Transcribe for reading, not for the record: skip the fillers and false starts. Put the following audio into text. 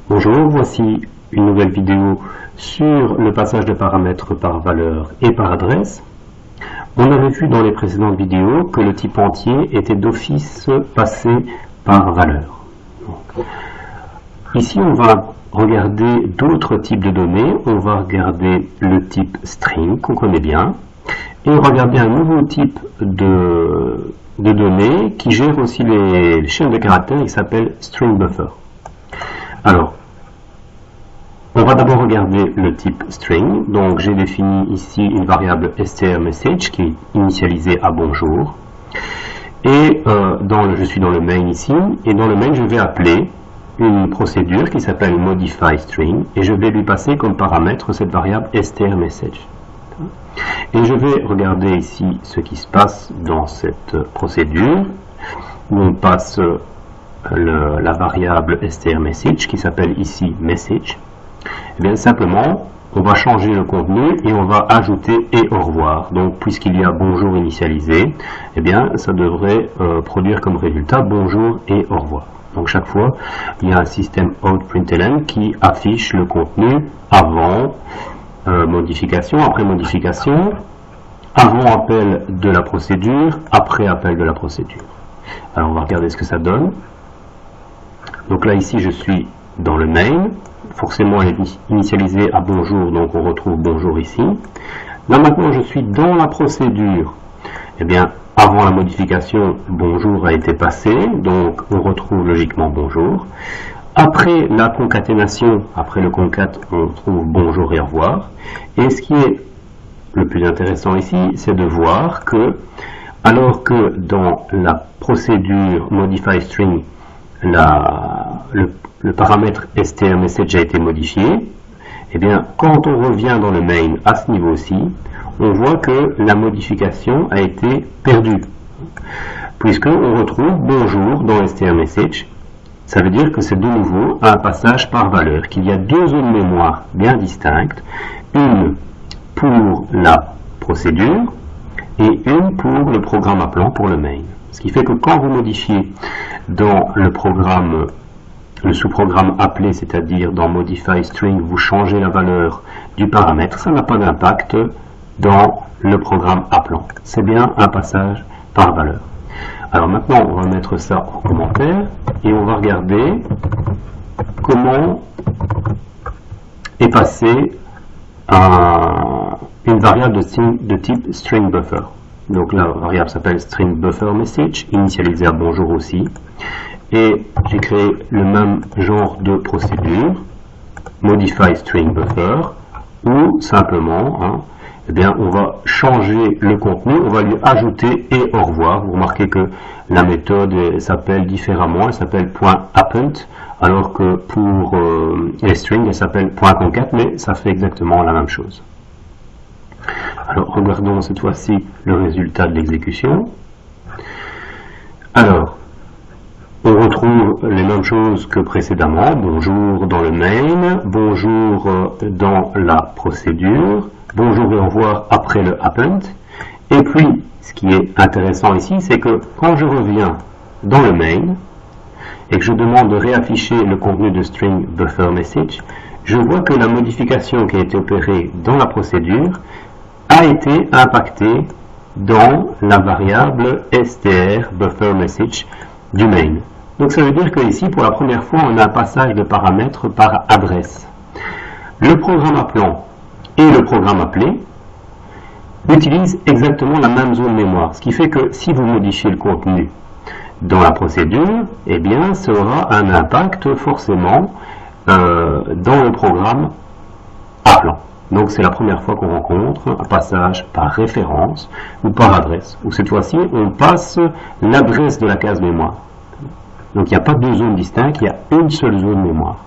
Bonjour, voici une nouvelle vidéo sur le passage de paramètres par valeur et par adresse. On avait vu dans les précédentes vidéos que le type entier était d'office passé par valeur. Ici, on va regarder d'autres types de données. On va regarder le type string qu'on connaît bien et regarder un nouveau type de données qui gère aussi les chaînes de caractères qui s'appelle string buffer. Alors, on va d'abord regarder le type string. Donc, j'ai défini ici une variable strMessage qui est initialisée à bonjour. Et je suis dans le main ici. Et dans le main, je vais appeler une procédure qui s'appelle modifyString. Et je vais lui passer comme paramètre cette variable strMessage. Et je vais regarder ici ce qui se passe dans cette procédure. Où on passe la variable strMessage qui s'appelle ici message. Et bien simplement, on va changer le contenu et on va ajouter et au revoir. Donc puisqu'il y a bonjour initialisé, eh bien ça devrait produire comme résultat bonjour et au revoir. Donc chaque fois, il y a un système outPrintln qui affiche le contenu avant modification, après modification, avant appel de la procédure, après appel de la procédure. Alors on va regarder ce que ça donne. Donc là ici je suis dans le main. Forcément, elle est initialisée à bonjour, donc on retrouve bonjour ici. Là maintenant, je suis dans la procédure. Eh bien, avant la modification, bonjour a été passé, donc on retrouve logiquement bonjour. Après la concaténation, après le concat, on trouve bonjour et au revoir. Et ce qui est le plus intéressant ici, c'est de voir que, alors que dans la procédure modifyString, le paramètre strMessage a été modifié, et bien quand on revient dans le main à ce niveau-ci, on voit que la modification a été perdue, puisqu'on retrouve bonjour dans strMessage. Ça veut dire que c'est de nouveau un passage par valeur, qu'il y a deux zones mémoire bien distinctes, une pour la procédure et une pour le programme appelant pour le main. Ce qui fait que quand vous modifiez dans le sous-programme appelé, c'est-à-dire dans modifyString, vous changez la valeur du paramètre, ça n'a pas d'impact dans le programme appelant. C'est bien un passage par valeur. Alors maintenant, on va mettre ça en commentaire et on va regarder comment est passé une variable de type string buffer. Donc la variable s'appelle string buffer message, initialisée à bonjour aussi. Et j'ai créé le même genre de procédure, modify string buffer, où simplement, eh bien, on va changer le contenu, on va lui ajouter et au revoir. Vous remarquez que la méthode s'appelle différemment, elle s'appelle .append, alors que pour les strings, elle s'appelle .concat, mais ça fait exactement la même chose. Alors, regardons cette fois-ci le résultat de l'exécution. Alors, on retrouve les mêmes choses que précédemment. Bonjour dans le main, bonjour dans la procédure, bonjour et au revoir après le append. Et puis, ce qui est intéressant ici, c'est que quand je reviens dans le main et que je demande de réafficher le contenu de string buffer message, je vois que la modification qui a été opérée dans la procédure a été impactée dans la variable str buffer message du main. Donc ça veut dire que ici, pour la première fois, on a un passage de paramètres par adresse. Le programme appelant et le programme appelé utilisent exactement la même zone mémoire, ce qui fait que si vous modifiez le contenu dans la procédure, eh bien, ça aura un impact forcément dans le programme appelant. Donc c'est la première fois qu'on rencontre un passage par référence ou par adresse, où cette fois-ci on passe l'adresse de la case mémoire. Donc il n'y a pas deux zones distinctes, il y a une seule zone mémoire.